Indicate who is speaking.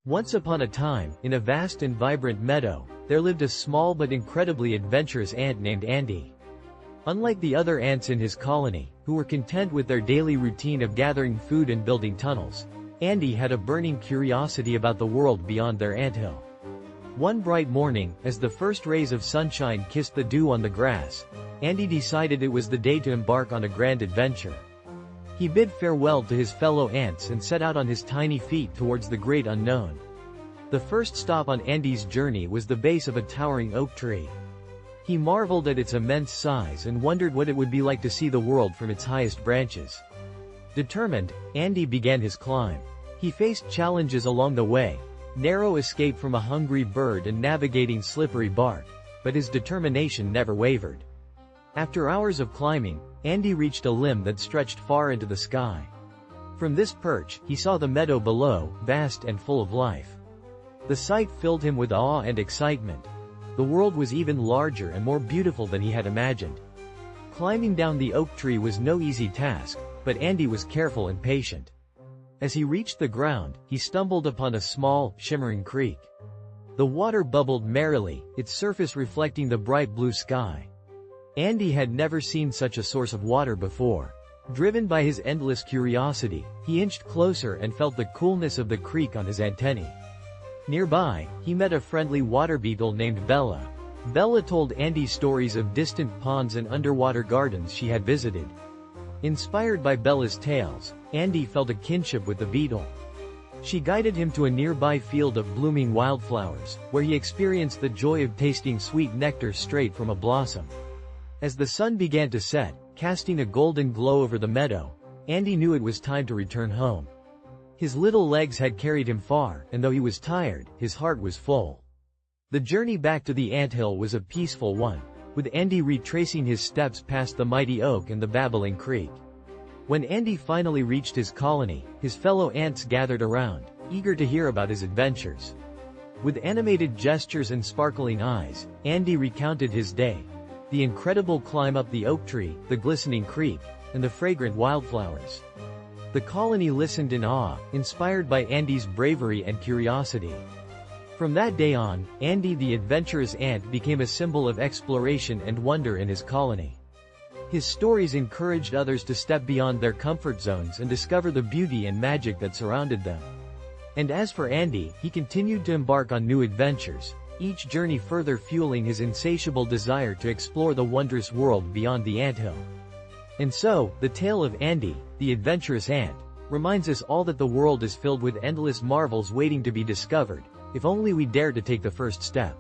Speaker 1: Once upon a time, in a vast and vibrant meadow, there lived a small but incredibly adventurous ant named Andy. Unlike the other ants in his colony, who were content with their daily routine of gathering food and building tunnels, Andy had a burning curiosity about the world beyond their anthill. One bright morning, as the first rays of sunshine kissed the dew on the grass, Andy decided it was the day to embark on a grand adventure. He bid farewell to his fellow ants and set out on his tiny feet towards the great unknown. The first stop on Andy's journey was the base of a towering oak tree. He marveled at its immense size and wondered what it would be like to see the world from its highest branches. Determined, Andy began his climb. He faced challenges along the way, narrow escape from a hungry bird and navigating slippery bark, but his determination never wavered. After hours of climbing, Andy reached a limb that stretched far into the sky. From this perch, he saw the meadow below, vast and full of life. The sight filled him with awe and excitement. The world was even larger and more beautiful than he had imagined. Climbing down the oak tree was no easy task, but Andy was careful and patient. As he reached the ground, he stumbled upon a small, shimmering creek. The water bubbled merrily, its surface reflecting the bright blue sky. Andy had never seen such a source of water before. Driven by his endless curiosity, he inched closer and felt the coolness of the creek on his antennae. Nearby, he met a friendly water beetle named Bella. Bella told Andy stories of distant ponds and underwater gardens she had visited. Inspired by Bella's tales, Andy felt a kinship with the beetle. She guided him to a nearby field of blooming wildflowers, where he experienced the joy of tasting sweet nectar straight from a blossom. As the sun began to set, casting a golden glow over the meadow, Andy knew it was time to return home. His little legs had carried him far, and though he was tired, his heart was full. The journey back to the anthill was a peaceful one, with Andy retracing his steps past the mighty oak and the babbling creek. When Andy finally reached his colony, his fellow ants gathered around, eager to hear about his adventures. With animated gestures and sparkling eyes, Andy recounted his day. The incredible climb up the oak tree, the glistening creek, and the fragrant wildflowers. The colony listened in awe, inspired by Andy's bravery and curiosity. From that day on, Andy the adventurous ant became a symbol of exploration and wonder in his colony. His stories encouraged others to step beyond their comfort zones and discover the beauty and magic that surrounded them. And as for Andy, he continued to embark on new adventures, each journey further fueling his insatiable desire to explore the wondrous world beyond the anthill. And so, the tale of Andy, the adventurous ant, reminds us all that the world is filled with endless marvels waiting to be discovered, if only we dare to take the first step.